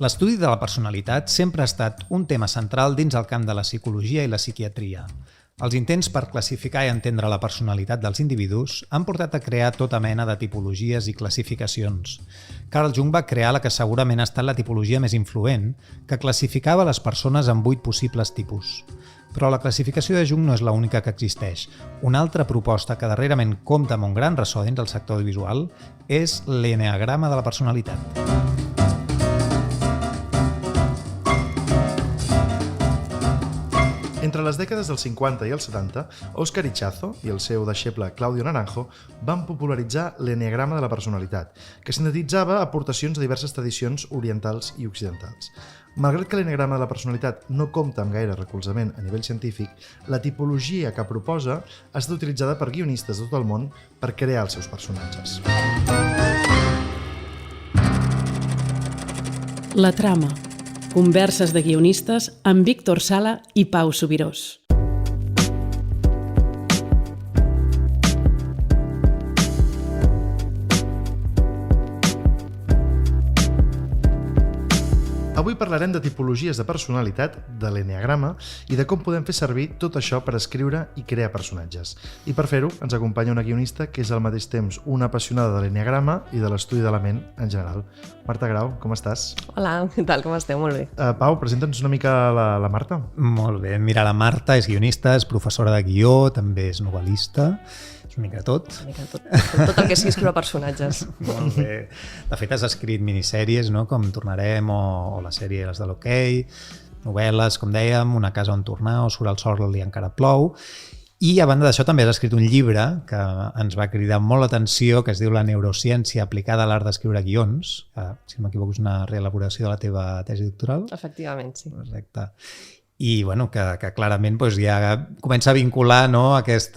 L'estudi de la personalitat sempre ha estat un tema central dins el camp de la psicologia i la psiquiatria. Els intents per classificar i entendre la personalitat dels individus han portat a crear tota mena de tipologies i classificacions. Carl Jung va crear la que segurament ha estat la tipologia més influent, que classificava les persones en 8 possibles tipus. Però la classificació de Jung no és l'única que existeix. Una altra proposta que darrerament compta amb un gran ressò dins del sector visual és l'enneagrama de la personalitat. Entre les dècades dels 50 i els 70, Óscar Ichazo i el seu deixeble Claudio Naranjo van popularitzar l'enneagrama de la personalitat, que sintetitzava aportacions de diverses tradicions orientals i occidentals. Malgrat que l'enneagrama de la personalitat no compta amb gaire recolzament a nivell científic, la tipologia que proposa ha estat utilitzada per guionistes de tot el món per crear els seus personatges. La trama. Converses de guionistes amb Víctor Sala i Pau Subirós. Avui parlarem de tipologies de personalitat, de l'enneagrama i de com podem fer servir tot això per escriure i crear personatges. I per fer-ho ens acompanya una guionista que és al mateix temps una apassionada de l'enneagrama i de l'estudi de la ment en general. Marta Grau, com estàs? Hola, què tal? Com esteu? Molt bé. Pau, presenta'ns una mica la Marta. Molt bé. Mira, la Marta és guionista, és professora de guió, també és novel·lista. És una mica tot. Una mica tot. Tot el que sigui escriure personatges. Molt bé. De fet, has escrit minissèries, no? Com Tornarem o la sèrie Les de l'Hoquei, novel·les, com dèiem, Una casa on tornar o Surt el sol i encara plou. I a banda d'això també has escrit un llibre que ens va cridar molt l'atenció, que es diu La neurociència aplicada a l'art d'escriure guions, que, si no m'equivoco, és una reelaboració de la teva tesi doctoral. Efectivament, sí. Correcte. I bueno, que clarament doncs, ja comença a vincular, no, aquest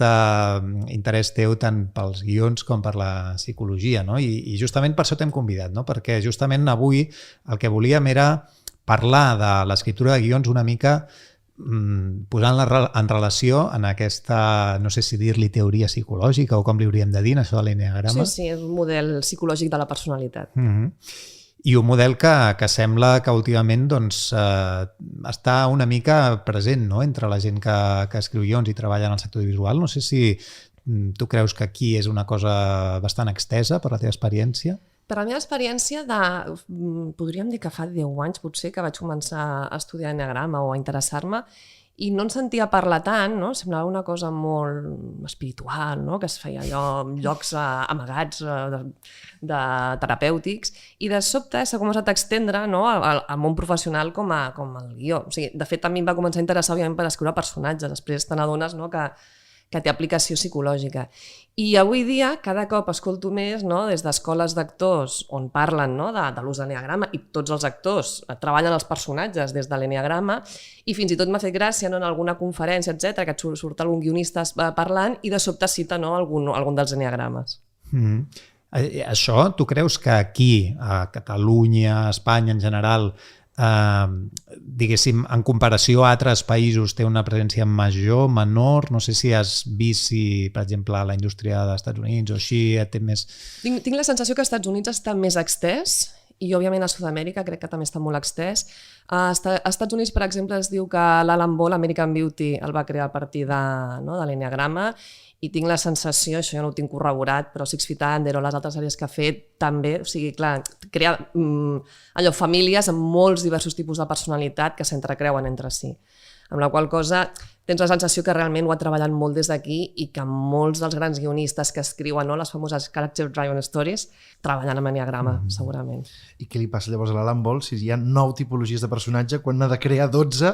interès teu tant pels guions com per la psicologia. No? I justament per això t'hem convidat, no? Perquè justament avui el que volíem era parlar de l'escriptura de guions una mica posant-la en relació en aquesta, no sé si dir-li teoria psicològica o com li hauríem de dir, això de l'enneagrama. Sí, és un model psicològic de la personalitat. I un model que sembla que últimament doncs, està una mica present, no?, entre la gent que escriu guions i treballa en el sector visual. No sé si tu creus que aquí és una cosa bastant extesa per la teva experiència. Per la meva experiència, podríem dir que fa 10 anys potser que vaig començar a estudiar enneagrama o a interessar-me, i no en sentia parlar tant, no? Semblava una cosa molt espiritual, no? Que es feia allò en llocs amagats de terapèutics, i de sobte s'ha començat a extendre, no, al món professional com el guió. O sigui, de fet, a mi em va començar a interessar òbviament per escriure personatges, després te n'adones, no, que té aplicació psicològica. I avui dia cada cop escolto més, no, des d'escoles d'actors on parlen, no, de l'ús de l'enneagrama, i tots els actors treballen els personatges des de l'enneagrama, i fins i tot m'ha fet gràcia, no, en alguna conferència, etc, que et surt algun guionista parlant i de sobte cita, no, algun dels enneagrames. Això, tu creus que aquí, a Catalunya, a Espanya en general, diguéssim, en comparació a altres països té una presència major, menor? No sé si has vist si, per exemple, la indústria dels Estats Units o així té més... Tinc la sensació que als Estats Units està més extès i, òbviament, a Sud-amèrica crec que també està molt extès. Als Estats Units, per exemple, es diu que l'Alan Ball, American Beauty, el va crear a partir de l'enneagrama, i tinc la sensació, això ja no ho tinc corroborat, però Six Feet Under o les altres sèries que ha fet també, o sigui, clar, crea famílies amb molts diversos tipus de personalitat que s'entrecreuen entre si. Amb la qual cosa tens la sensació que realment ho ha treballat molt des d'aquí i que molts dels grans guionistes que escriuen, no, les famoses character-driven stories treballen amb enneagrama, segurament. I què li passa llavors a l'Alan Ball si hi ha 9 tipologies de personatge quan n'ha de crear 12?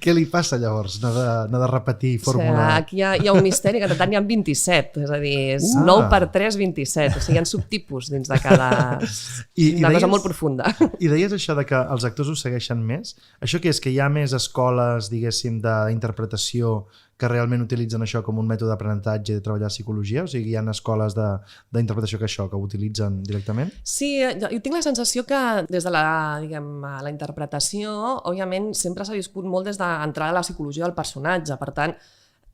Què li passa llavors? N'ha de repetir fórmula? Aquí hi ha un misteri que tant hi ha 27, és a dir, és 9 per 3, 27, o sigui, hi ha subtipus dins de cada... Una cosa molt profunda. I deies això de que els actors ho segueixen més? Això què és? Que hi ha més escoles, diguéssim, d'interpretació que realment utilitzen això com un mètode d'aprenentatge i de treballar psicologia? O sigui, hi ha escoles d'interpretació que ho utilitzen directament? Sí, jo tinc la sensació que des de la interpretació, òbviament, sempre s'ha viscut molt des d'entrar a la psicologia del personatge. Per tant,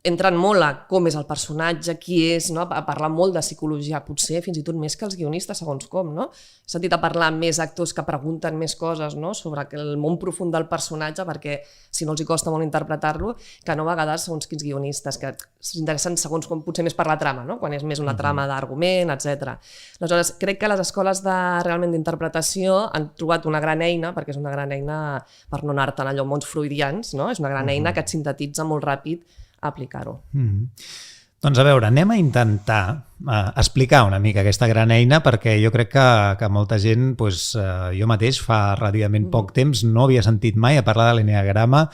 entren molt a com és el personatge, qui és, no? A parlar molt de psicologia, potser fins i tot més que els guionistes, segons com. No? He sentit a parlar amb més actors que pregunten més coses, no? Sobre el món profund del personatge, perquè si no els hi costa molt interpretar-lo, que no a vegades segons quins guionistes, que s'interessen segons com potser més per la trama, no? Quan és més una trama d'argument, etc. Aleshores, crec que les escoles realment d'interpretació han trobat una gran eina, perquè és una gran eina per no anar-te'n allò mons freudians, no? És una gran eina que et sintetitza molt ràpid aplicar-ho. Doncs a veure, anem a intentar explicar una mica aquesta gran eina, perquè jo crec que molta gent, jo mateix fa relativament poc temps no havia sentit mai a parlar de l'enneagrama.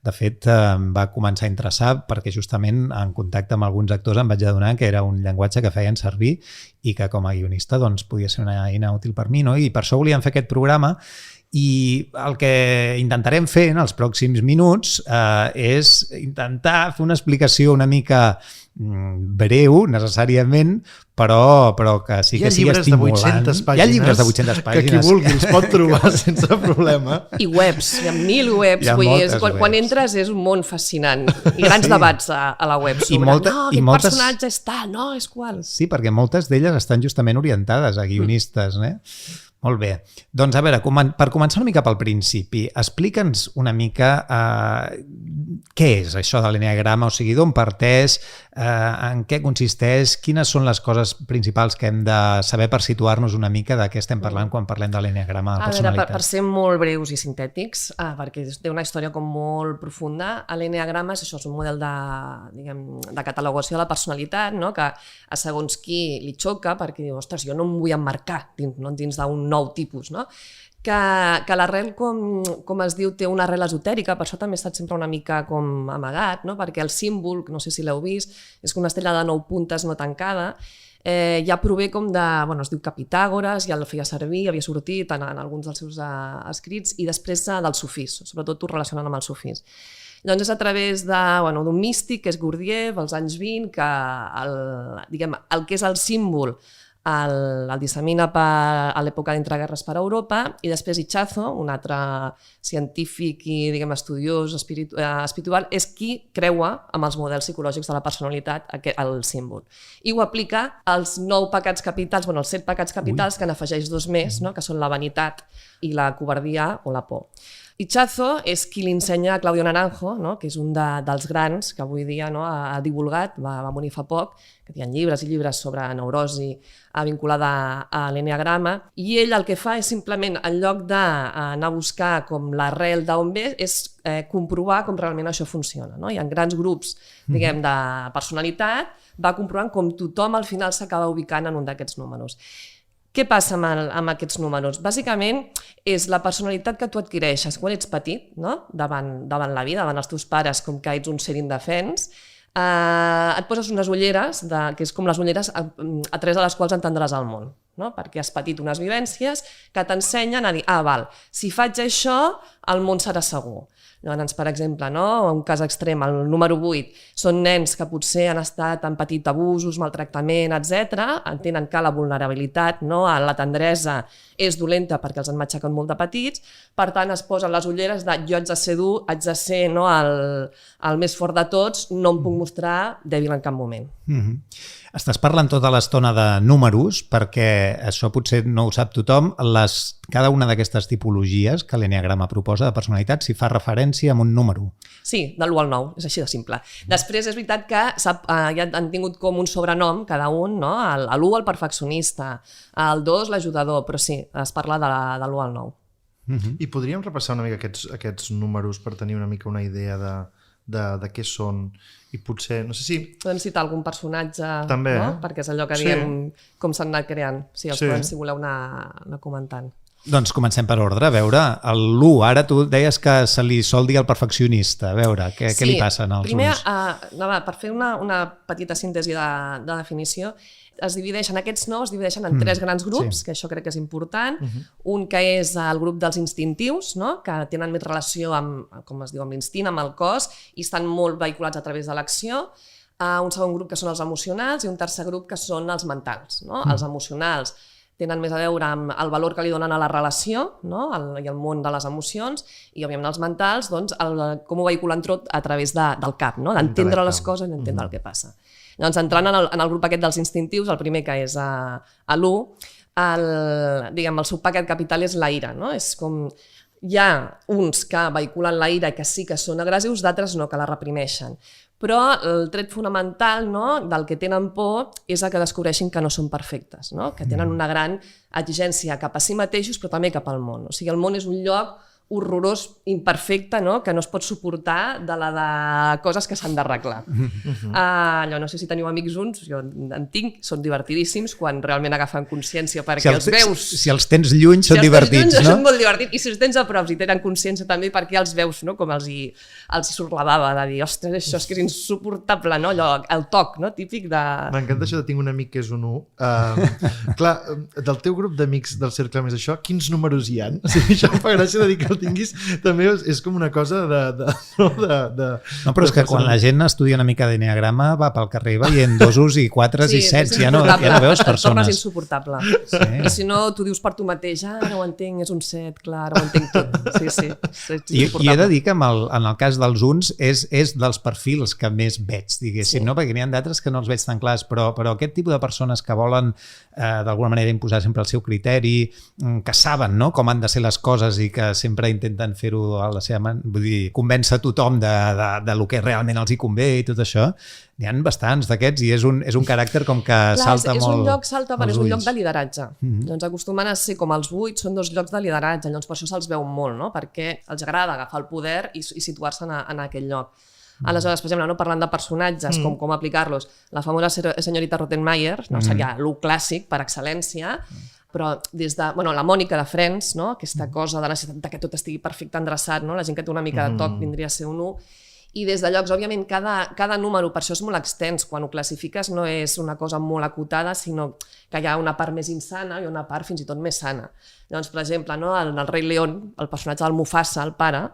De fet, em va començar a interessar perquè justament en contacte amb alguns actors em vaig adonar que era un llenguatge que feien servir i que com a guionista doncs, podia ser una eina útil per mi, no? I per això volíem fer aquest programa. I el que intentarem fer en els pròxims minuts és intentar fer una explicació una mica breu, necessàriament, però que sí que sigui estimulant. Hi ha llibres de 800 pàgines que qui vulgui els pot trobar sense problema. I webs, hi ha 1000 webs. Quan entres és un món fascinant. I grans debats a la web sobre aquest personatge és tal, no, és qual. Sí, perquè moltes d'elles estan justament orientades a guionistes, Molt bé. Doncs a veure, per començar una mica pel principi, explica'ns una mica què és això de l'enneagrama, o sigui, d'on parteix, en què consisteix, quines són les coses principals que hem de saber per situar-nos una mica de què estem parlant quan parlem de l'enneagrama de personalitat. Per ser molt breus i sintètics, perquè té una història com molt profunda, l'enneagrama és un model de catalogació de la personalitat, no? Que a segons qui li xoca, perquè diu, ostres, jo no em vull emmarcar dins d'un nou tipus, no? Que l'arrel, com es diu, té una arrel esotèrica, per això també ha estat sempre una mica com amagat, no? Perquè el símbol, no sé si l'heu vist, és una estrella de 9 puntes no tancada, ja prové com de, es diu que Pitàgores, ja el feia servir, havia sortit en alguns dels seus escrits, i després dels sufís, sobretot ho relacionen amb els sufís. Doncs és a través d'un místic, que és Gurdjieff, als anys 20, que el que és el símbol el dissemina a l'època d'entreguerres per Europa, i després Ichazo, un altre científic i estudiós espiritual, és qui creua amb els models psicològics de la personalitat el símbol. I ho aplica als 9 pecats capitals, els 7 pecats capitals, que n'afegeix 2 més, que són la vanitat i la covardia o la por. Ichazo és qui li ensenya a Claudio Naranjo, que és un dels grans que avui dia ha divulgat, va morir fa poc, que hi ha llibres i llibres sobre neurosi vinculada a l'enneagrama, i ell el que fa és simplement, en lloc d'anar a buscar com l'arrel d'on ve, és comprovar com realment això funciona. Hi ha grans grups de personalitat, va comprovant com tothom al final s'acaba ubicant en un d'aquests números. Què passa amb aquests números? Bàsicament és la personalitat que tu adquireixes quan ets petit, davant la vida, davant els teus pares, com que ets un ser indefens. Et poses unes ulleres, que és com les ulleres a través de les quals entendràs el món, perquè has patit unes vivències que t'ensenyen a dir, si faig això, el món serà segur. Llavors, per exemple, un cas extrem, el número 8, són nens que potser han patit abusos, maltractament, etc. Entenen que la vulnerabilitat, la tendresa, és dolenta perquè els han matxacat molt de petits, per tant es posen les ulleres de jo haig de ser dur, haig de ser el més fort de tots, no em puc mostrar dèbil en cap moment. Estàs parlant tota l'estona de números, perquè això potser no ho sap tothom. Cada una d'aquestes tipologies que l'enneagrama proposa de personalitat s'hi fa referència amb un número. Sí, de l'1 al 9, és així de simple. Després és veritat que ja han tingut com un sobrenom cada un, l'1 el perfeccionista, el 2 l'ajudador, però sí, es parla de l'1 al 9. I podríem repassar una mica aquests números per tenir una mica una idea de què són, i potser, no sé si... Podem citar algun personatge, també, perquè és allò que diem com s'han anat creant. Sí, els podem, si voleu, anar comentant. Doncs comencem per ordre. A veure, l'1, ara tu deies que se li sol dir el perfeccionista. A veure, què li passa als primer, per fer una petita síntesi de definició, aquests 9 es divideixen en 3 grans grups, que això crec que és important. Un que és el grup dels instintius, que tenen més relació amb, com es diu, amb l'instint, amb el cos, i estan molt vehiculats a través de l'acció. Un segon grup que són els emocionals i un tercer grup que són els mentals. Els emocionals tenen més a veure amb el valor que li donen a la relació, no? I el món de les emocions, i òbviament els mentals, doncs, com ho vehiculen tot a través del cap, no? D'entendre les coses i d'entendre el que passa. Llavors, entrant en el grup aquest dels instintius, el primer que és a l'1, el seu pecat capital és la ira, no? És com... Hi ha uns que vehiculen la ira i que sí que són agressius, d'altres no, que la reprimeixen. Però el tret fonamental, no, del que tenen por és que descobreixin que no són perfectes, no? Que tenen una gran exigència cap a si mateixos però també cap al món. O sigui, el món és un lloc horrorós, imperfecte, no? Que no es pot suportar de coses que s'han d'arreglar. Allò, no sé si teniu amics junts, jo en tinc, són divertidíssims quan realment agafen consciència perquè els veus... Si els tens lluny són divertits, no? Són molt divertits, i si els tens a prop i tenen consciència també perquè els veus, no? Com els hi surt la bava de dir, ostres, això és que és insuportable, no? Allò, el toc, no? Típic de... M'encanta això de tinc un amic que és un 1. Clar, del teu grup d'amics del cercle més això, quins números hi ha? O sigui, això em fa gràcia de dir que el tinguis, també és com una cosa No, però és que quan la gent estudia una mica d'enneagrama va pel carrer veient 2s i 4s i 7s, ja no veus persones. És insuportable. I si no, tu dius per tu mateix, ara ho entenc, és un 7, clar, ara ho entenc tot. Sí. I he de dir que en el cas dels uns és dels perfils que més veig, diguéssim, no? Perquè n'hi ha d'altres que no els veig tan clars, però aquest tipus de persones que volen d'alguna manera imposar sempre el seu criteri, que saben, no?, com han de ser les coses i que sempre intenten fer-ho a la seva manera, vull dir, convèncer tothom de lo que realment els hi convé i tot això, n'hi ha bastants d'aquests i és un caràcter com que salta molt és un lloc de lideratge. Llavors acostumen a ser com els 8, són 2 llocs de lideratge, llavors per això se'ls veu molt, no? Perquè els agrada agafar el poder i situar-se en aquell lloc. Aleshores, per exemple, no parlant de personatges, com aplicar-los, la famosa senyorita Rottenmeier, no? Seria lo clàssic per excel·lència, però des de la Mònica de Friends, no? Aquesta cosa de la necessitat que tot estigui perfecte endreçat, no? La gent que té una mica de toc vindria a ser un 1, i des de llocs, òbviament, cada número, per això és molt extens, quan ho classifiques no és una cosa molt acotada, sinó que hi ha una part més insana i una part fins i tot més sana. Llavors, per exemple, no? En el Rei León, el personatge del Mufasa, el pare,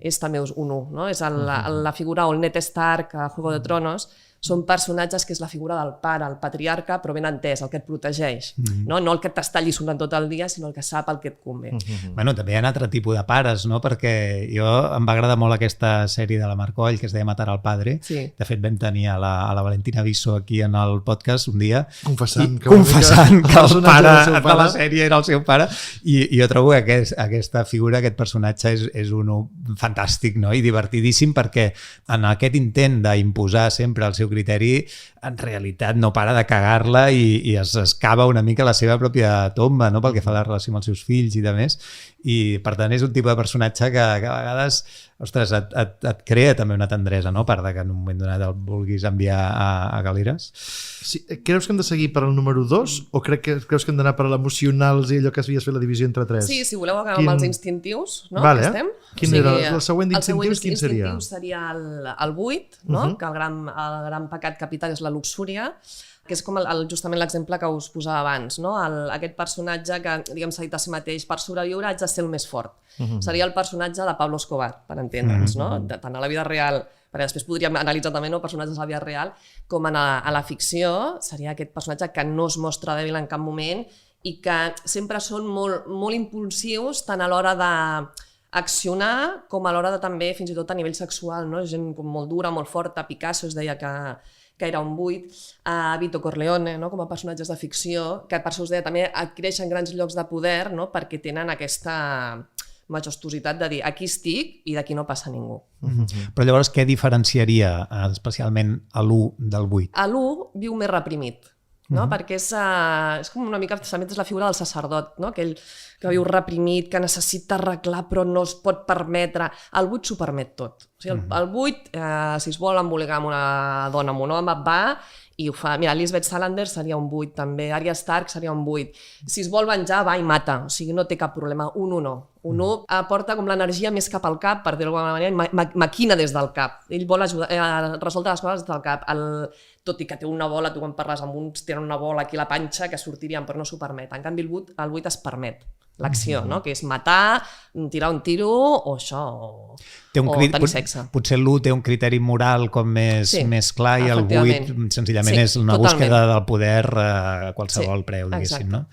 és també un 1, no? És la figura, o el Ned Stark a Juego de Tronos, són personatges que és la figura del pare, el patriarca, però ben entès, el que et protegeix. No el que t'està lliçonant tot el dia, sinó el que sap el que et convé. Bueno, també hi ha un altre tipus de pares, no? Perquè em va agradar molt aquesta sèrie de la Marcoll que es deia Matar al padre. Sí. De fet, vam tenir a la Valentina Bisso aquí en el podcast un dia confessant que el pare de la sèrie era el seu pare, i jo trobo que aquesta figura, aquest personatge és un fantàstic, no? I divertidíssim, perquè en aquest intent d'imposar sempre el seu criteri, en realitat no para de cagar-la i es excava una mica la seva pròpia tomba, no? Pel que fa a la relació amb els seus fills i de més, i per tant és un tipus de personatge que a vegades, ostres, et crea també una tendresa, no? A part de que en un moment donat el vulguis enviar a galeres. Sí, creus que hem de seguir per al número 2 o creus que hem d'anar per a l'emocionals i allò que havies fet la divisió entre 3? Sí, si voleu acabar amb els instintius, no? Vale. Que estem. Quin era el següent d'instintius? Quin seria? El següent d'instintius seria el 8, no? Que el gran pecat capital és la luxúria, que és com justament l'exemple que us posava abans, no? Aquest personatge que, diguem, s'ha dit a si mateix, per sobreviure haig de ser el més fort. Seria el personatge de Pablo Escobar, per entendre'ns, no? Tant a la vida real, perquè després podríem analitzar també personatges a la vida real, com a la ficció, seria aquest personatge que no es mostra dèbil en cap moment i que sempre són molt, molt impulsius tant a l'hora d'accionar com a l'hora de també, fins i tot a nivell sexual, no? Gent com molt dura, molt forta. Picasso es deia que era un 8, Vito Corleone, no? Com a personatges de ficció, que per això us deia també adquireixen grans llocs de poder, no? Perquè tenen aquesta majestuositat de dir aquí estic i d'aquí no passa ningú. Però llavors què diferenciaria especialment l'1 del 8? L'1 viu més reprimit, no? Perquè és com una mica, és la figura del sacerdot, no? Aquell que viu reprimit, que necessita arreglar però no es pot permetre. El 8 s'ho permet tot. O sigui, el 8, si es vol embolicar amb una dona, amb un home, va i ho fa. Mira, Lisbeth Salander seria un 8 també, Arya Stark seria un 8. Si es vol venjar, va i mata, o sigui, no té cap problema. Un 1 no. Un 1 aporta com l'energia més cap al cap, per dir-ho d'alguna manera, maquina des del cap. Ell vol resoldre les coses des del cap. Tot i que té una bola, tu quan parles amb uns, tenen una bola aquí a la panxa que sortirien, però no s'ho permet. En canvi, el 8 es permet l'acció, no? Que és matar, tirar un tiro o això, o tenir sexe. Potser l'1 té un criteri moral com més clar i el 8 senzillament és una búsqueda del poder a qualsevol preu, diguéssim, no?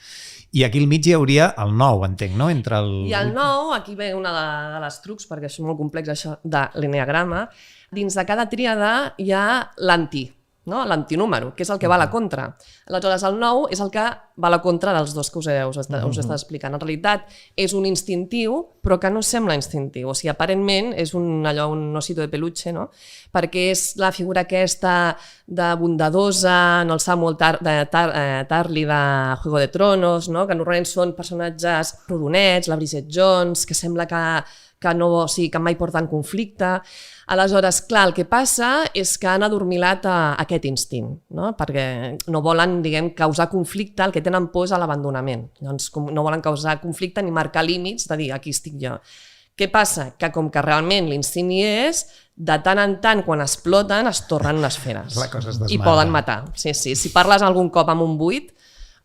I aquí al mig hi hauria el 9, entenc, no? Entre el... I el 9, aquí ve una de les trucs, perquè és molt complex això de l'eneagrama. Dins de cada tríada hi ha l'anti, no? L'antinúmero, que és el que va a la contra. Aleshores, el 9 és el que va a la contra dels dos que us he estat explicant. En realitat, és un instintiu, però que no sembla instintiu. O sigui, aparentment, és un osito de peluche, no? Perquè és la figura aquesta de bondadosa, no el sap molt Tarly de Juego de Tronos, no? Que normalment són personatges rodonets, la Bridget Jones, que sembla que mai porten conflicte. Aleshores, clar, el que passa és que han adormilat aquest instint, no? Perquè no volen, diguem, causar conflicte, el que tenen por és a l'abandonament. Llavors, no volen causar conflicte ni marcar límits de dir, aquí estic jo. Què passa? Que com que realment l'instint hi és, de tant en tant, quan exploten, es tornen unes feres. La cosa es desmana. I poden matar. Sí. Si parles algun cop amb un 8,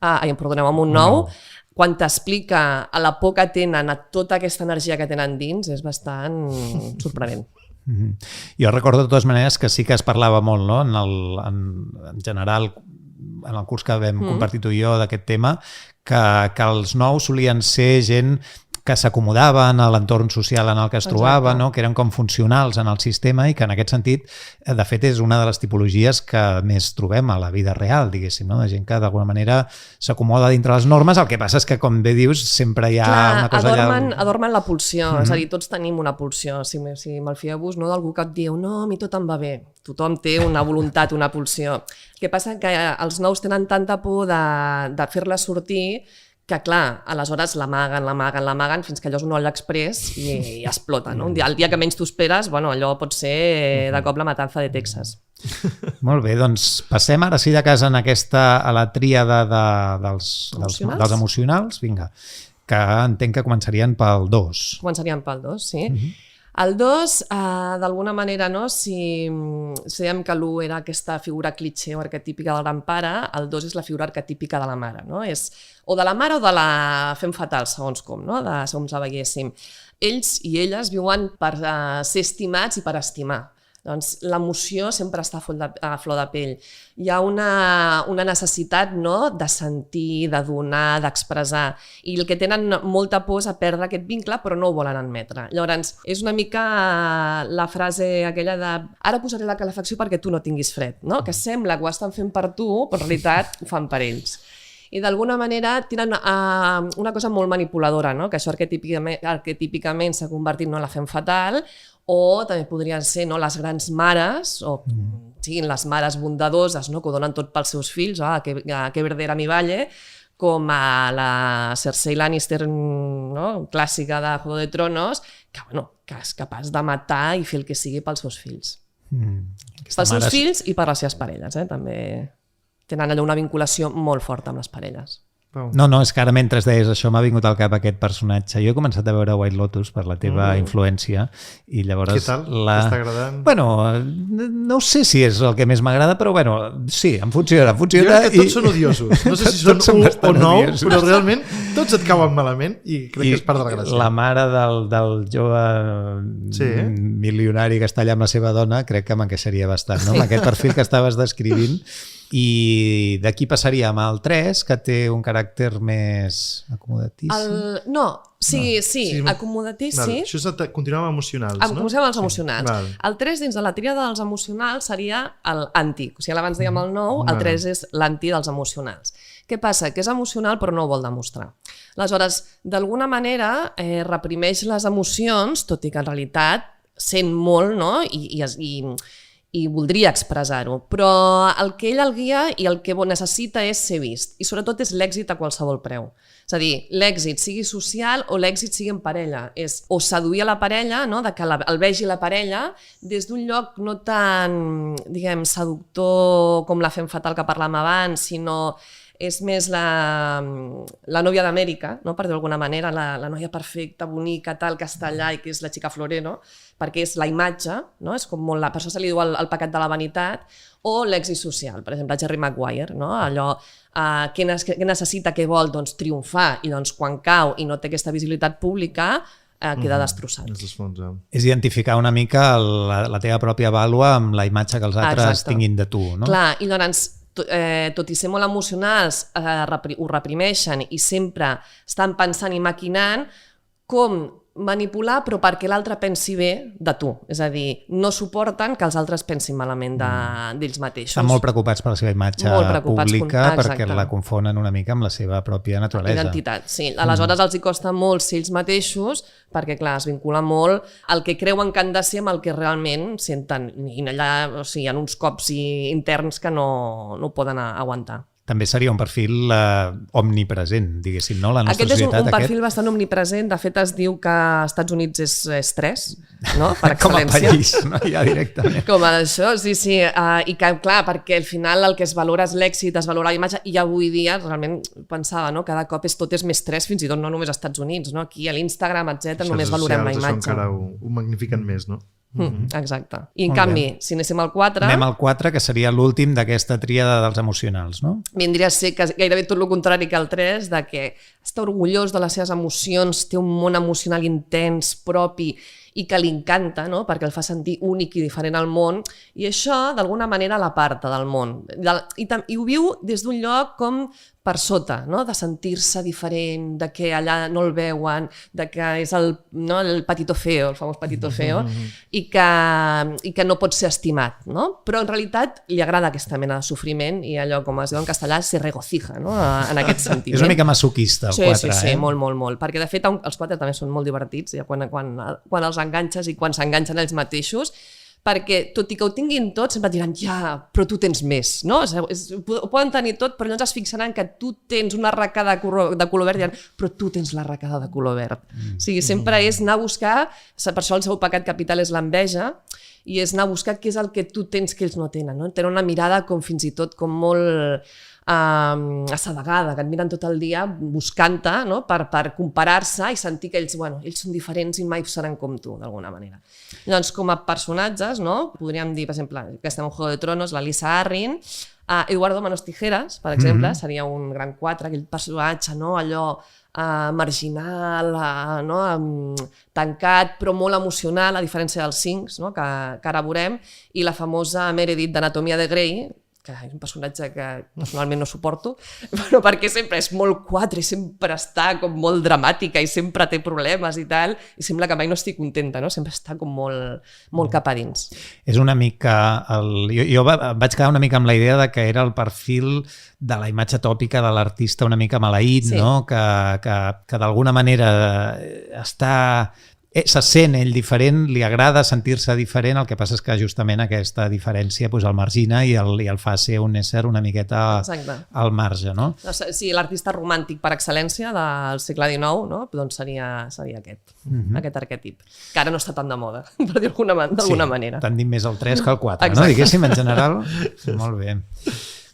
amb un 9, quan t'explica a la por que tenen, a tota aquesta energia que tenen dins, és bastant sorprenent. Jo recordo de totes maneres que sí que es parlava molt, no? En general, en el curs que vam compartir tu i jo d'aquest tema, que els nous solien ser gent que s'acomodaven a l'entorn social en el que es trobava, no? Que eren com funcionals en el sistema i que en aquest sentit, de fet, és una de les tipologies que més trobem a la vida real, diguéssim, no? De gent que d'alguna manera s'acomoda dintre les normes, el que passa és que, com bé dius, sempre hi ha una cosa adormen la pulsió, és a dir, tots tenim una pulsió, si me'l fieu-vos, no? D'algú que et diu, no, a mi tot em va bé, tothom té una voluntat, una pulsió. El que passa que els nous tenen tanta por de fer-la sortir que, clar, aleshores l'amaguen, fins que allò és un olla express i explota, no? El dia que menys t'ho esperes, allò pot ser de cop la matança de Texas. Molt bé, doncs passem ara sí de casa a la tríada dels emocionals, vinga, que entenc que començarien pel 2. Començarien pel 2, sí. El 2, d'alguna manera, no? Si dèiem que l'1 era aquesta figura clitxé o arquetípica del gran pare, el 2 és la figura arquetípica de la mare, no? És o de la mare o de la femme fatale, segons com, no? Segons la veiéssim. Ells i elles viuen per ser estimats i per estimar. Doncs l'emoció sempre està a flor de pell. Hi ha una necessitat, no?, de sentir, de donar, d'expressar. I el que tenen molta por és a perdre aquest vincle, però no ho volen admetre. Llavors, és una mica la frase aquella de ara posaré la calefacció perquè tu no tinguis fred, no? Que sembla que ho estan fent per tu, però en realitat ho fan per ells. I d'alguna manera tenen una cosa molt manipuladora, no? Que això arquetípicament s'ha convertit en la femme fatale, o també podrien ser les grans mares, o siguin les mares bondadoses, que ho donen tot pels seus fills, que verdera mi valle, com a la Cersei Lannister clàssica de Juego de Tronos, que és capaç de matar i fer el que sigui pels seus fills. Pels seus fills i per les seves parelles, també tenen allò una vinculació molt forta amb les parelles. No, és que ara mentre deies això m'ha vingut al cap aquest personatge. Jo he començat a veure White Lotus per la teva influència i llavors... Què tal? T'està agradant? Bueno, no sé si és el que més m'agrada, però sí, em funciona. Jo crec que tots són odiosos. No sé si són 1 o 9, però realment tots et cauen malament i crec que és part de la gràcia. La mare del jove milionari que està allà amb la seva dona crec que m'encaixaria bastant, no? Amb aquest perfil que estaves descrivint. I d'aquí passaríem al 3, que té un caràcter més acomodatíssim. Acomodatíssim. Això és continuem amb emocionals, no? Comencem amb els emocionals. El 3 dins de la tríada dels emocionals seria l'anti. O sigui, abans dèiem el 9, el 3 és l'anti dels emocionals. Què passa? Que és emocional però no ho vol demostrar. Aleshores, d'alguna manera reprimeix les emocions, tot i que en realitat sent molt, no? I voldria expressar-ho, però el que ell el guia i el que necessita és ser vist, i sobretot és l'èxit a qualsevol preu. És a dir, l'èxit sigui social o l'èxit sigui en parella, és o seduir a la parella, no? De que el vegi la parella des d'un lloc no tan, diguem, seductor com la femme fatale que parlàvem abans, sinó és més la nòvia d'Amèrica, no? Per dir d'alguna manera, la noia perfecta, bonica, tal, que està allà i que és la xica florero, perquè és la imatge, no? És com molt per això se li diu el pecat de la vanitat, o l'èxit social, per exemple, Jerry Maguire, no? Allò, què necessita, què vol? Doncs triomfar, i doncs quan cau i no té aquesta visibilitat pública, queda destrossat. És identificar una mica la teva pròpia vàlua amb la imatge que els altres tinguin de tu, no? Clar, i llavors tot i ser molt emocionals, ho reprimeixen i sempre estan pensant i maquinant com manipular però perquè l'altre pensi bé de tu. És a dir, no suporten que els altres pensin malament d'ells mateixos. Estan molt preocupats per la seva imatge pública perquè la confonen una mica amb la seva pròpia naturalesa. Identitat, sí. Aleshores els hi costa molt ser ells mateixos perquè, clar, es vincula molt el que creuen que han de ser amb el que realment senten. I allà, o sigui, hi ha uns cops interns que no poden aguantar. També seria un perfil omnipresent, diguéssim, no? La nostra aquest és societat, un perfil bastant omnipresent. De fet, es diu que als Estats Units és 3, no? Per excel·lència. Com a país, no? Ja directament. Com a això, sí. I que, clar, perquè al final el que es valora és l'èxit, es valora la imatge, i avui dia, realment, pensava, no? Cada cop tot és més 3, fins i tot no només als Estats Units, no? Aquí a l'Instagram, etc només valorem la imatge. Això encara ho magnifiquen més, no? Exacte. I en canvi, si anéssim al 4... Anem al 4, que seria l'últim d'aquesta tríada dels emocionals, no? Vindria a ser gairebé tot el contrari que el 3, de que està orgullós de les seves emocions, té un món emocional intens, propi, i que li encanta, no? Perquè el fa sentir únic i diferent al món, i això, d'alguna manera, l'aparta del món. I ho viu des d'un lloc com per sota, no? De sentir-se diferent, de que allà no el veuen, de que és el patito feo, el famós patito feo, i que no pot ser estimat, no? Però en realitat li agrada aquesta mena de sofriment i allò, com es diu en castellà, se regocija, no? En aquest sentit. És una mica masoquista, el 4, Sí, molt. Perquè, de fet, els 4 també són molt divertits, ja quan els enganxes i quan s'enganxen ells mateixos, perquè tot i que ho tinguin tot sempre diran ja, però tu tens més, no? Ho poden tenir tot, però llavors es fixaran que tu tens una arracada de color verd i diran, però tu tens l'arracada de color verd. O sigui, sempre és anar a buscar, per això el seu pecat capital és l'enveja, i és anar a buscar què és el que tu tens que ells no tenen, no? Tenen una mirada com fins i tot com molt assedegada, que et miren tot el dia buscant-te, no? per comparar-se i sentir que ells són diferents i mai seran com tu, d'alguna manera. Llavors, com a personatges, no? Podríem dir, per exemple, que estem en Juego de Tronos, la Lisa Arryn, Eduardo Manos Tijeras, per exemple, seria un gran 4, aquell personatge, no? Allò marginal, tancat, però molt emocional, a diferència dels 5, no? que ara veurem, i la famosa Meredith d'Anatomia de Grey, que és un personatge que personalment no suporto, però perquè sempre és molt 4 i sempre està com molt dramàtica i sempre té problemes i tal, i sembla que mai no estic contenta, no? Sempre està com molt cap a dins. És una mica... Jo vaig quedar una mica amb la idea de que era el perfil de la imatge tòpica de l'artista una mica maleït, sí. No? Que d'alguna manera se sent ell diferent, li agrada sentir-se diferent, el que passa és que justament aquesta diferència el margina i el fa ser un ésser una miqueta al marge, no? Sí, l'artista romàntic per excel·lència del segle XIX, no? Doncs seria aquest arquetip, que ara no està tan de moda, per dir d'alguna manera. Sí, tendim més el 3 que el 4, no? Diguéssim, en general. Molt bé.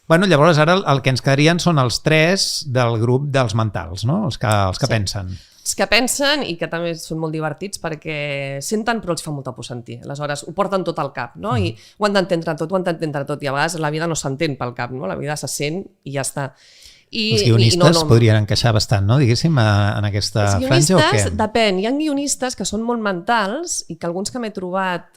Bueno, llavors ara el que ens quedarien són els 3 del grup dels mentals, no? Els que pensen. Els que pensen i que també són molt divertits perquè senten però els fa molta por sentir. Aleshores, ho porten tot al cap, no? I ho han d'entendre tot, i a vegades la vida no s'entén pel cap, no? La vida se sent i ja està. Els guionistes podrien encaixar bastant, no? Diguéssim, en aquesta franja o què? Depèn. Hi ha guionistes que són molt mentals i que alguns que m'he trobat,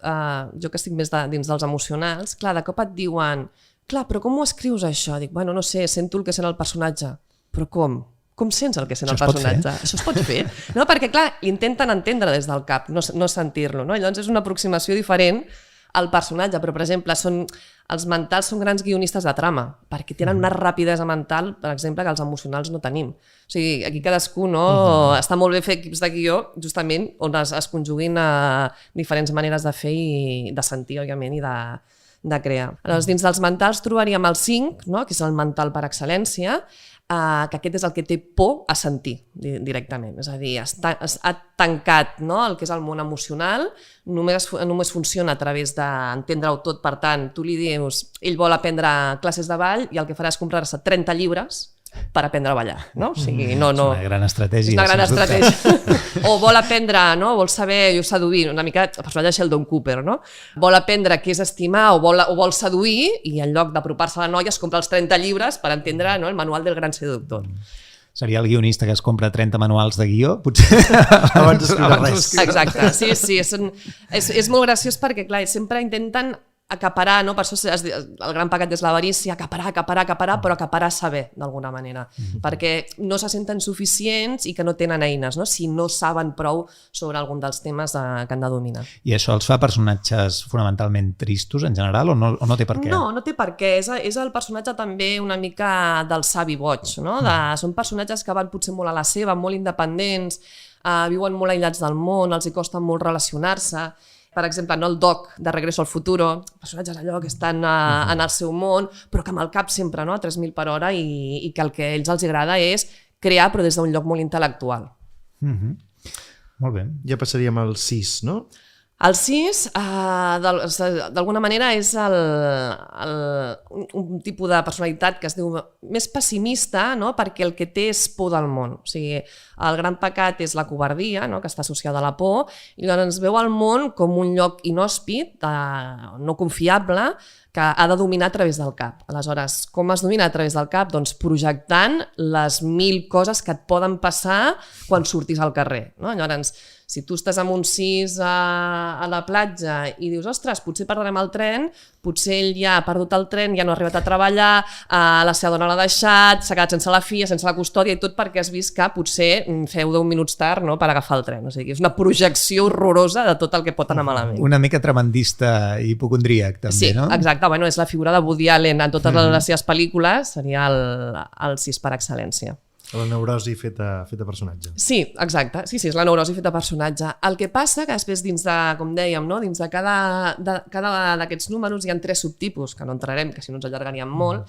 jo que estic més dins dels emocionals, clar, de cop et diuen, clar, però com ho escrius això? Dic, bueno, no sé, sento el que sent el personatge. Però com? Com sents el que sent el personatge? Això es pot fer? No, perquè, clar, intenten entendre des del cap, no sentir-lo, no? Llavors és una aproximació diferent al personatge, però, per exemple, els mentals són grans guionistes de trama, perquè tenen una rapidesa mental, per exemple, que els emocionals no tenim. O sigui, aquí cadascú, no? Està molt bé fer equips de guió, justament, on es conjuguin diferents maneres de fer i de sentir, òbviament, i de crear. Aleshores, dins dels mentals trobaríem el 5, no? Que és el mental per excel·lència, que aquest és el que té por a sentir directament, és a dir, ha tancat, no? El que és el món emocional, només funciona a través d'entendre-ho tot, per tant, tu li dius, ell vol aprendre classes de ball i el que farà és comprar-se 30 llibres per aprendre a ballar, no? O sigui, és una gran estratègia. És una gran estratègia. O vol aprendre, no? Vol saber seduir, una mica el personatge de Sheldon Cooper, no? Vol aprendre què és estimar o vol seduir i en lloc d'apropar-se a la noia es compra els 30 llibres per entendre, no? El manual del gran seductor. Seria el guionista que es compra 30 manuals de guió, potser abans d'escriure res. Exacte, sí, és molt graciós perquè, clar, sempre intenten acaparar, no? Per això el gran pecat és l'avarícia, acaparar, però acaparar saber, d'alguna manera, perquè no se senten suficients i que no tenen eines, no? Si no saben prou sobre algun dels temes que han de dominar. I això els fa personatges fonamentalment tristos en general o no té per què? No té per què. És el personatge també una mica del savi boig, no? Són personatges que van potser molt a la seva, molt independents, viuen molt aïllats del món, els hi costa molt relacionar-se. Per exemple, el Doc de Regreso al Futuro, personatges allò que estan en el seu món, però que amb el cap sempre a 3.000 per hora i que el que a ells els agrada és crear, però des d'un lloc molt intel·lectual. Molt bé. Ja passaríem al 6, no? El 6, d'alguna manera, és un tipus de personalitat que es diu més pessimista, no? Perquè el que té és por del món. O sigui, el gran pecat és la covardia, no? Que està associada a la por, i llavors veu el món com un lloc inhòspit, no confiable, que ha de dominar a través del cap. Aleshores, com es domina a través del cap? Doncs projectant les 1000 coses que et poden passar quan surtis al carrer, no? Llavors, si tu estàs amb un 6 a la platja i dius, ostres, potser perdrem el tren, potser ell ja ha perdut el tren, ja no ha arribat a treballar, la seva dona l'ha deixat, s'ha quedat sense la filla, sense la custòdia i tot perquè has vist que potser feu 10 minuts tard, no?, per agafar el tren. O sigui, és una projecció horrorosa de tot el que pot anar malament. Una mica tremendista i hipocondríac, també, no? Sí, exacte. Bueno, és la figura de Woody Allen en totes les seves pel·lícules, seria el 6 per excel·lència. La neurosi feta personatge. Sí, exacte. Sí, és la neurosi feta personatge. El que passa que després dins de, com dèiem, no? Dins de cada d'aquests números hi ha 3 subtipus, que no entrarem, que si no ens allargaríem molt,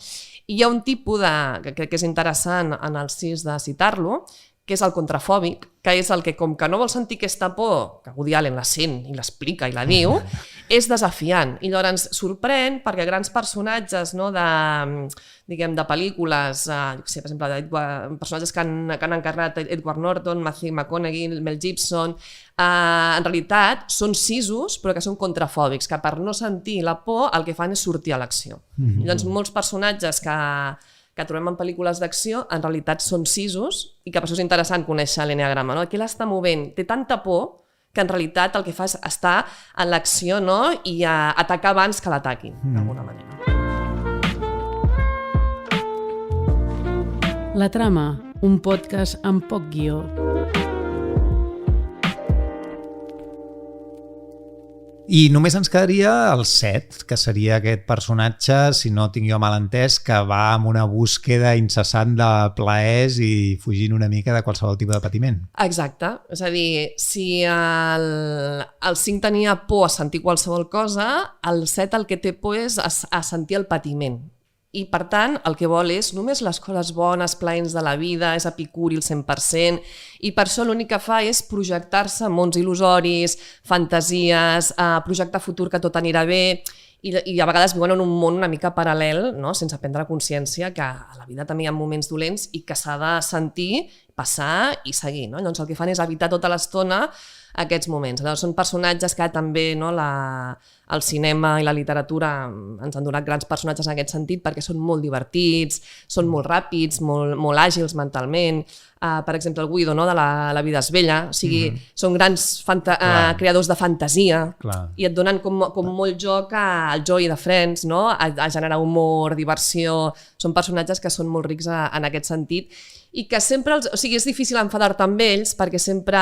i hi ha un tipus que crec que és interessant en el 6 de citar-lo, que és el contrafòbic, que és el que, com que no vol sentir aquesta por, que Woody Allen la sent i l'explica i la diu, és desafiant. I llavors sorprèn perquè grans personatges, no, de pel·lícules, per exemple, personatges que han encarnat Edward Norton, Matthew McConaughey, Mel Gibson, en realitat són 6, però que són contrafòbics, que per no sentir la por el que fan és sortir a l'acció. Llavors molts personatges que trobem en pel·lícules d'acció, en realitat són 6 i que per això és interessant conèixer l'enneagrama, no? Què l'està movent? Té tanta por que en realitat el que fa és estar en l'acció, no? I atacar abans que l'ataquin, d'alguna manera. La trama, un podcast amb poc guió. I només ens quedaria el 7, que seria aquest personatge, si no tinc jo mal entès, que va amb una búsqueda incessant de plaers i fugint una mica de qualsevol tipus de patiment. Exacte. És a dir, si el 5 tenia por a sentir qualsevol cosa, el 7 el que té por és a sentir el patiment. I, per tant, el que vol és només les coses bones, plaents de la vida, és epicuri al 100%, i per això l'únic que fa és projectar-se en mons il·lusoris, fantasies, projectar futur que tot anirà bé, i a vegades viuen en un món una mica paral·lel, no? Sense prendre consciència que a la vida també hi ha moments dolents i que s'ha de sentir, passar i seguir, no? Llavors el que fan és evitar tota l'estona aquests moments. Llavors, són personatges que també, no, el cinema i la literatura ens han donat grans personatges en aquest sentit perquè són molt divertits, són molt ràpids, molt àgils mentalment. Per exemple, el Guido, no, de La vida és bella. O sigui, són grans creadors de fantasia i et donen com molt joc al Joey de Friends, no? A generar humor, diversió. Són personatges que són molt rics en aquest sentit i que sempre, o sigui, és difícil enfadar-te amb ells perquè sempre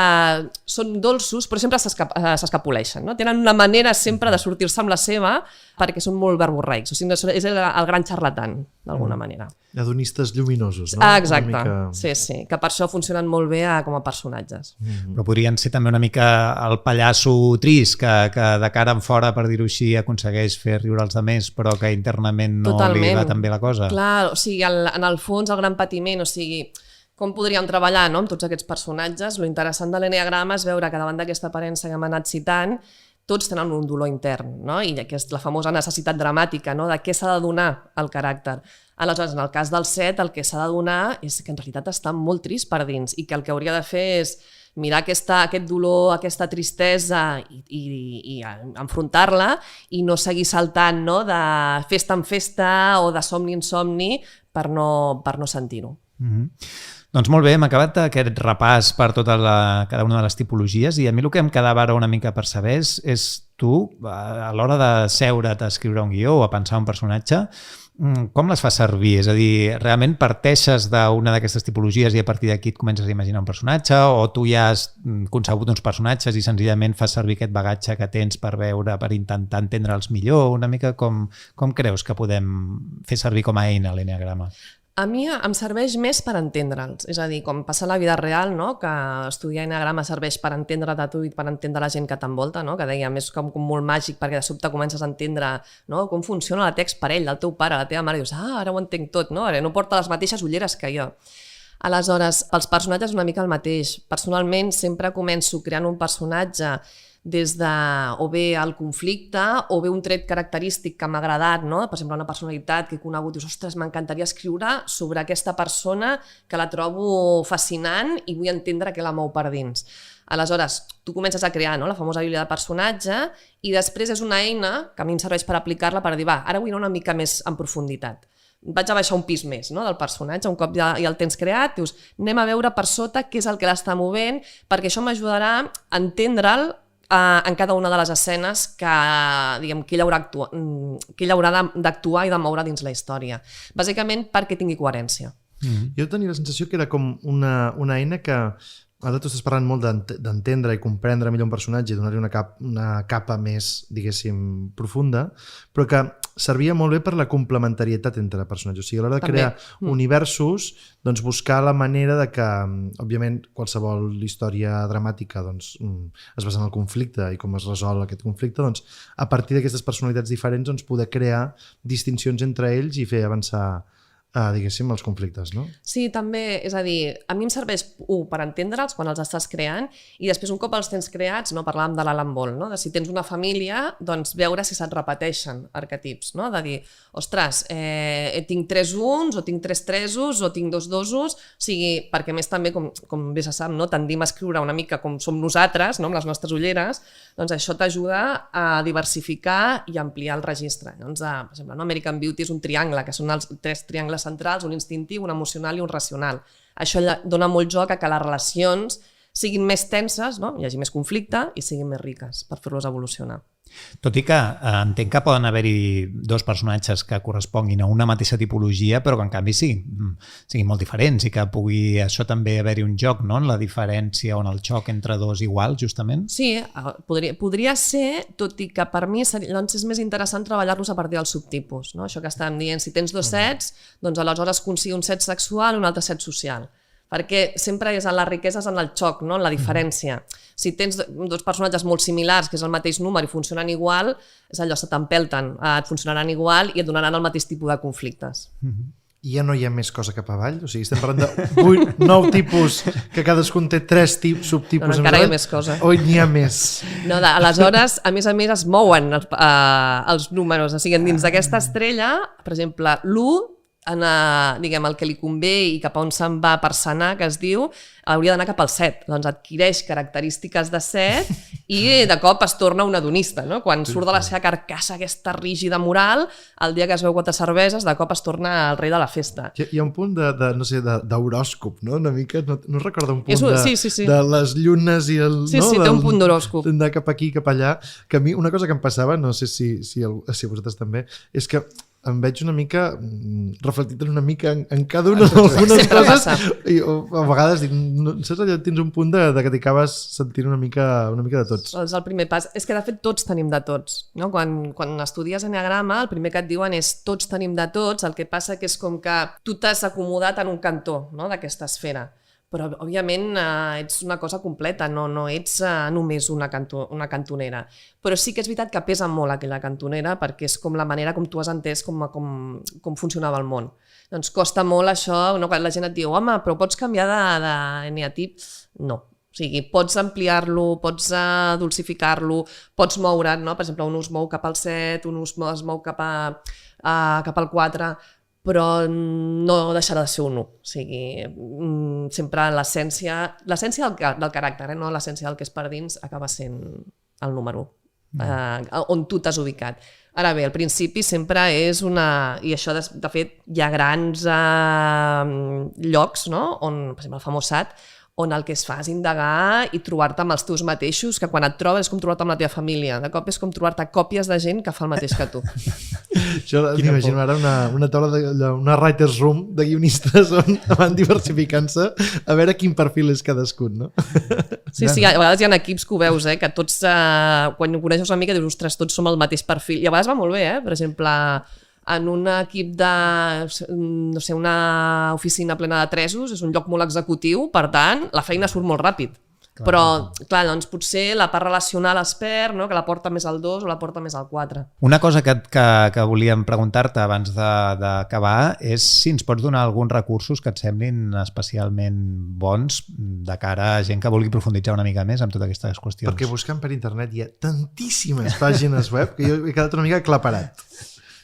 són dolços, però sempre s'escapoleixen, no? Tenen una manera sempre de sortir-se amb la seva perquè són molt verborreics, o sigui, és el gran xarlatan, d'alguna manera. Adonistes lluminosos, no? Exacte, sí, que per això funcionen molt bé com a personatges. Però podrien ser també una mica el pallasso trist, que de cara en fora, per dir-ho així, aconsegueix fer riure els altres, però que internament no li va tan bé la cosa. Clar, o sigui, en el fons el gran patiment, o sigui, com podríem treballar, no, amb tots aquests personatges? Lo interessant de l'enneagrama és veure que davant d'aquesta aparença que hem anat citant, tots tenen un dolor intern, no? I que és la famosa necessitat dramàtica, no? De què s'ha de donar el caràcter. Aleshores, en el cas del 7, el que s'ha de donar és que en realitat està molt trist per dins i que el que hauria de fer és mirar aquest dolor, aquesta tristesa i enfrontar-la i no seguir saltant, no? De festa en festa o de somni en somni per no sentir-ho. Doncs molt bé, hem acabat aquest repàs per cada una de les tipologies i a mi el que em quedava ara una mica per saber és tu, a l'hora de seure't a escriure un guió o a pensar un personatge, com les fas servir? És a dir, realment parteixes d'una d'aquestes tipologies i a partir d'aquí et comences a imaginar un personatge, o tu ja has concebut uns personatges i senzillament fas servir aquest bagatge que tens per veure, per intentar entendre'ls millor? Una mica com creus que podem fer servir com a eina l'enneagrama? A mi em serveix més per entendre'ls, és a dir, com passa a la vida real, no? Que estudiar enneagrama serveix per entendre't a tu i per entendre la gent que t'envolta, no? Que dèiem, és com molt màgic perquè de sobte comences a entendre, no? Com funciona la text per ell, del teu pare, la teva mare, i dius, ara ho entenc tot, no? Ara no porta les mateixes ulleres que jo. Aleshores, pels personatges una mica el mateix. Personalment sempre començo creant un personatge des de o bé el conflicte o bé un tret característic que m'ha agradat, no? Per exemple, una personalitat que he conegut, dius, ostres, m'encantaria escriure sobre aquesta persona que la trobo fascinant i vull entendre què la mou per dins. Aleshores, tu comences a crear, no? La famosa bíblia de personatge i després és una eina que a mi em serveix per aplicar-la per dir, ara vull anar una mica més en profunditat. Vaig a baixar un pis més, no? Del personatge, un cop ja el tens creat, dius, anem a veure per sota què és el que l'està movent, perquè això m'ajudarà a entendre'l en cada una de les escenes que ell haurà d'actuar i de moure dins la història. Bàsicament perquè tingui coherència. Jo tenia la sensació que era com una eina que ara tu estàs parlant molt d'entendre i comprendre millor un personatge i donar-li una capa més, diguéssim, profunda, però que servia molt bé per la complementarietat entre personatges. O sigui, a l'hora de crear universos, doncs buscar la manera de que, òbviament, qualsevol història dramàtica doncs, es basa en el conflicte i com es resol aquest conflicte, doncs, a partir d'aquestes personalitats diferents doncs, poder crear distincions entre ells i fer avançar diguéssim, els conflictes, no? Sí, també, és a dir, a mi em serveix per entendre'ls quan els estàs creant i després un cop els tens creats, no, parlàvem de l'Alan Ball, no? De si tens una família, doncs veure si se't repeteixen arquetips, no? De dir, ostres, tinc 3 uns, o tinc 3 tresos, o tinc 2 dosos, o sigui, perquè més també, com bé se sap, no? Tendim a escriure una mica com som nosaltres, no? Amb les nostres ulleres, doncs això t'ajuda a diversificar i ampliar el registre. Doncs, per exemple, no? American Beauty és un triangle, que són els 3 triangles centrals, un instintiu, un emocional i un racional. Això dona molt joc a que les relacions siguin més tenses, no? Hi hagi més conflicte i siguin més riques per fer-los evolucionar. Tot i que entenc que poden haver-hi 2 personatges que corresponguin a una mateixa tipologia, però que en canvi siguin molt diferents i que pugui això també haver-hi un joc, no? En la diferència o en el xoc entre 2 iguals, justament. Sí, podria ser, tot i que per mi doncs és més interessant treballar-los a partir dels subtipus, no? Això que estàvem dient, si tens 2 sets, doncs aleshores consigue un set sexual i un altre set social. Perquè sempre és en la riquesa, és en el xoc, no? En la diferència. Si tens 2 personatges molt similars, que és el mateix número i funcionen igual, és allò, se t'empelten, et funcionaran igual i et donaran el mateix tipus de conflictes. I ja no hi ha més cosa cap avall? O sigui, estem parlant de 8, 9 tipus, que cadascun té 3 subtipus. No, encara hi ha més cosa. O n'hi ha més? No, aleshores, a més es mouen els números. O sigui, dins d'aquesta estrella, per exemple, l'1, diguem, el que li convé i cap a on se'n va per sanar, que es diu, hauria d'anar cap al 7. Doncs adquireix característiques de 7 i de cop es torna un hedonista, no? Quan surt de la seva carcassa aquesta rígida moral, el dia que es veu 4 cerveses, de cop es torna el rei de la festa. Hi ha un punt d'horòscop, no? Una mica, no recorda un punt sí. de les llunes i el... Sí, té un punt d'horòscop. D'anar cap aquí, cap allà, que a mi una cosa que em passava, no sé si a vosaltres també, és que em veig una mica reflectit una mica en cada una d'algunes coses i a vegades dic, no, saps allò, tens un punt de que t'acabes sentint una mica de tots. És el primer pas. És que de fet tots tenim de tots, no? Quan estudies enneagrama el primer que et diuen és tots tenim de tots, el que passa que és com que tu t'has acomodat en un cantó, no? D'aquesta esfera. Però, òbviament, ets una cosa completa, no ets només una cantonera. Però sí que és veritat que pesa molt aquella cantonera perquè és com la manera com tu has entès com funcionava el món. Doncs costa molt això, no? Quan la gent et diu, home, però pots canviar d'eneatip? No. O sigui, pots ampliar-lo, pots dulcificar-lo, pots moure't, no? Per exemple, un us mou cap al 7, un us mou cap al 4, però no deixarà de ser un 1. O sigui, sempre l'essència del caràcter, no l'essència del que és per dins, acaba sent el número 1, on tu t'has ubicat. Ara bé, al principi sempre és una... I això, de fet, hi ha grans llocs, no? On, per exemple, el famós SAT, on el que es fa és indagar i trobar-te amb els teus mateixos, que quan et trobes és com trobar-te amb la teva família, de cop és com trobar-te còpies de gent que fa el mateix que tu. Jo m'imagino ara una taula, una writer's room de guionistes on van diversificant-se a veure quin perfil és cadascun, no? Sí, a vegades hi ha equips que ho veus, que tots, quan ho coneixes una mica, dius, ostres, tots som el mateix perfil, i a vegades va molt bé, per exemple, en un equip de, no sé, una oficina plena de tresos, és un lloc molt executiu, per tant, la feina surt molt ràpid. Clar. Però, clar, doncs potser la part relacional es perd, no? Que la porta més al 2 o la porta més al 4. Una cosa que volíem preguntar-te abans d'acabar és si ens pots donar alguns recursos que et semblin especialment bons de cara a gent que vulgui profunditzar una mica més amb totes aquestes qüestions. Perquè buscant per internet hi ha tantíssimes pàgines web que jo he quedat una mica aclaparat.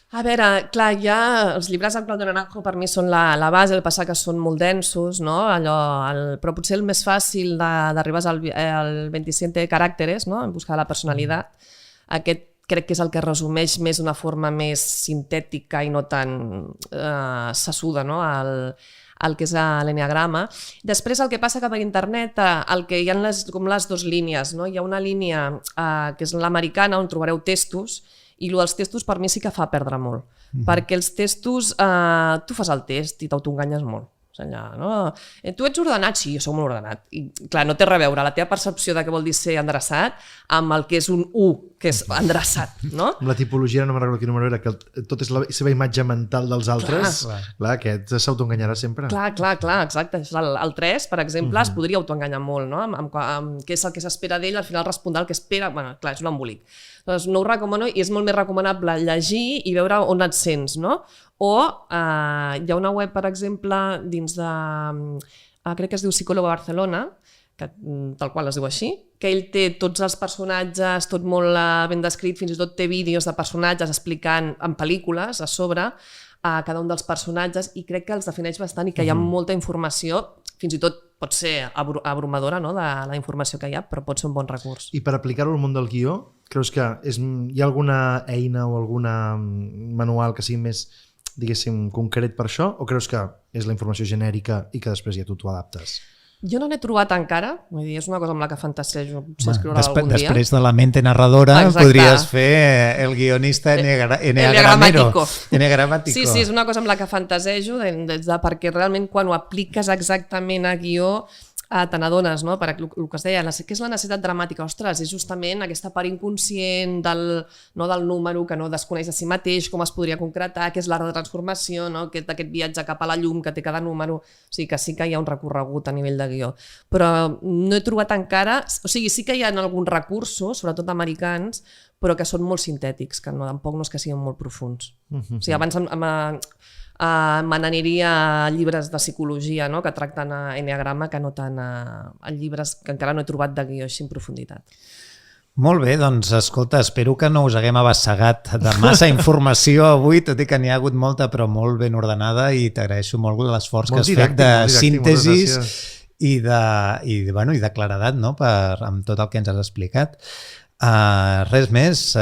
A veure, clar, ja els llibres de Claudio Naranjo per mi són la base, el que passa que són molt densos, no? Però potser el més fàcil d'arribar al 27 caràcteres, no? En buscar la personalitat. Aquest crec que és el que resumeix més d'una forma més sintètica i no tan sessuda, no? El que és l'enneagrama. Després el que passa que per internet el que hi ha com les dues línies, no? Hi ha una línia que és l'americana on trobareu testos, i els testos per mi sí que fa perdre molt, perquè els testos, tu fas el test i t'autoenganyes molt. Allà, no? Tu ets ordenat? Sí, jo soc molt ordenat. I clar, no té res a veure la teva percepció de què vol dir ser endreçat amb el que és un 1, que és endreçat, no? Amb la tipologia, no me'n recordo quin número era, que tot és la seva imatge mental dels altres. Clar, aquest s'autoenganyarà sempre. Clar, exacte. El 3, per exemple, es podria autoenganyar molt, no? Amb què és el que s'espera d'ell, al final respondrà el que espera. Bueno, clar, és un embolic. Doncs no ho recomano i és molt més recomanable llegir i veure on et sents, no? O hi ha una web, per exemple, dins de... crec que es diu Psicòlogo Barcelona, que tal qual es diu així, que ell té tots els personatges, tot molt ben descrit, fins i tot té vídeos de personatges explicant en pel·lícules a sobre cada un dels personatges i crec que els defineix bastant i que hi ha molta informació, fins i tot pot ser abrumadora, no?, de la informació que hi ha, però pot ser un bon recurs. I per aplicar-ho al món del guió, creus que hi ha alguna eina o alguna manual que sigui més, diguéssim, concret per això, o creus que és la informació genèrica i que després ja tu t'ho adaptes? Jo no n'he trobat encara, vull dir, és una cosa amb la que fantasejo potser escriure algun dia. Després de la mente narradora podries fer el guionista enneagramàtico. Sí, és una cosa amb la que fantasejo, perquè realment quan ho apliques exactament a guió te n'adones, no? Per el que es deia, què és la necessitat dramàtica? Ostres, és justament aquesta part inconscient del número que no desconeix de si mateix, com es podria concretar, què és l'art de transformació, no? Aquest viatge cap a la llum que té cada número. O sigui que sí que hi ha un recorregut a nivell de guió. Però no he trobat encara... O sigui, sí que hi ha alguns recursos, sobretot americans, però que són molt sintètics, que tampoc no és que siguin molt profuns. O sigui, abans me n'aniria a llibres de psicologia, no?, que tracten enneagrama, que no tant a llibres que encara no he trobat de guió així en profunditat. Molt bé, doncs escolta, espero que no us haguem abassegat de massa informació avui, tot i que n'hi ha hagut molta però molt ben ordenada i t'agraeixo molt l'esforç que has fet de síntesis i de claredat, no?, amb tot el que ens has explicat. Res més,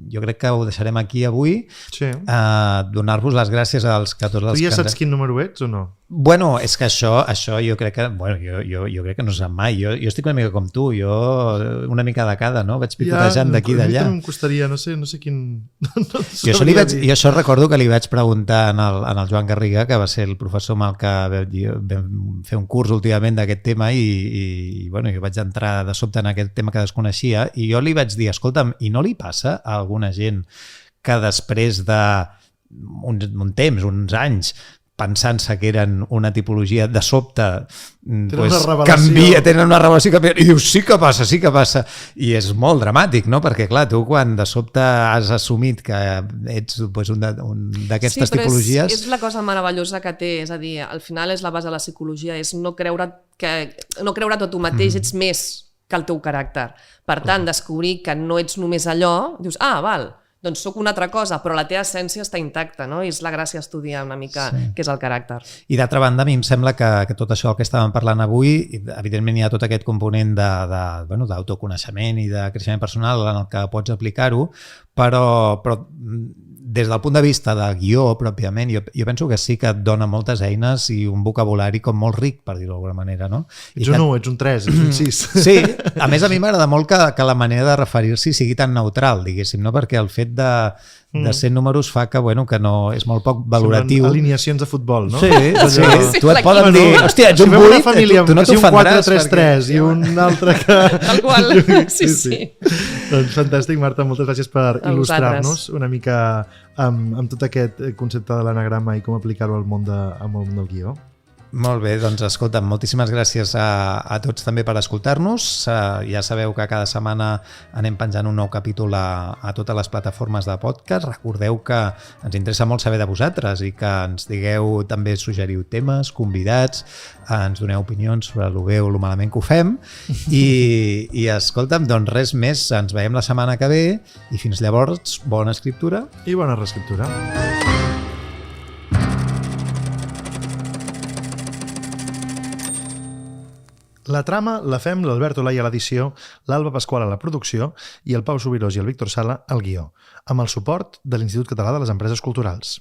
jo crec que ho deixarem aquí avui. Donar-vos les gràcies als que tots els... Tu ja saps quin número ets o no? Bueno, és que això jo crec que... Bueno, jo crec que no sap mai. Jo estic una mica com tu, jo una mica de cada, no? Vaig picotejant d'aquí i d'allà. A mi em costaria, no sé quin... Jo això recordo que li vaig preguntar en el Joan Garriga, que va ser el professor amb el que vam fer un curs últimament d'aquest tema i bueno, jo vaig entrar de sobte en aquest tema que desconeixia i jo li vaig dir, escolta'm, i no li passa a alguna gent que després d'un temps, uns anys, pensant-se que eren una tipologia, de sobte tenen una revelació i dius, sí que passa, i és molt dramàtic, no? Perquè clar, tu quan de sobte has assumit que ets un d'aquestes tipologies... Sí, però és la cosa meravellosa que té, és a dir, al final és la base de la psicologia, és no creure't a tu mateix, ets més que el teu caràcter. Per tant, descobrir que no ets només allò, dius, val, doncs sóc una altra cosa, però la teva essència està intacta, no? I és la gràcia estudiar una mica què és el caràcter. I d'altra banda, a mi em sembla que tot això que estàvem parlant avui, evidentment hi ha tot aquest component d'autoconeixement i de creixement personal en el que pots aplicar-ho, però des del punt de vista de guió, pròpiament, jo penso que sí que et dona moltes eines i un vocabulari com molt ric, per dir-ho d'alguna manera, no? Ets un 1, ets un 3, ets un 6. Sí, a més a mi m'agrada molt que la manera de referir-s'hi sigui tan neutral, diguéssim, no? Perquè el fet de ser números fa que, bueno, que no és molt poc valoratiu. Semblen alineacions de futbol, no? Sí. Tu et poden dir, hòstia, ets un 8, tu no t'ofendràs. Un 4-3-3 i un altre que... Tal qual, sí. Doncs fantàstic, Marta, moltes gràcies per il·lustrar-nos una mica amb tot aquest concepte de l'anagrama i com aplicar-ho al món del guió. Molt bé, doncs escolta, moltíssimes gràcies a tots també per escoltar-nos. Ja sabeu que cada setmana anem penjant un nou capítol a totes les plataformes de podcast. Recordeu que ens interessa molt saber de vosaltres i que ens digueu, també suggeriu temes, convidats, ens doneu opinions sobre el bé o el malament que ho fem i escolta'm, doncs res més, ens veiem la setmana que ve i fins llavors, bona escriptura i bona reescriptura. La trama la fem l'Albert Olai a l'edició, l'Alba Pasqual a la producció i el Pau Subirós i el Víctor Sala al guió, amb el suport de l'Institut Català de les Empreses Culturals.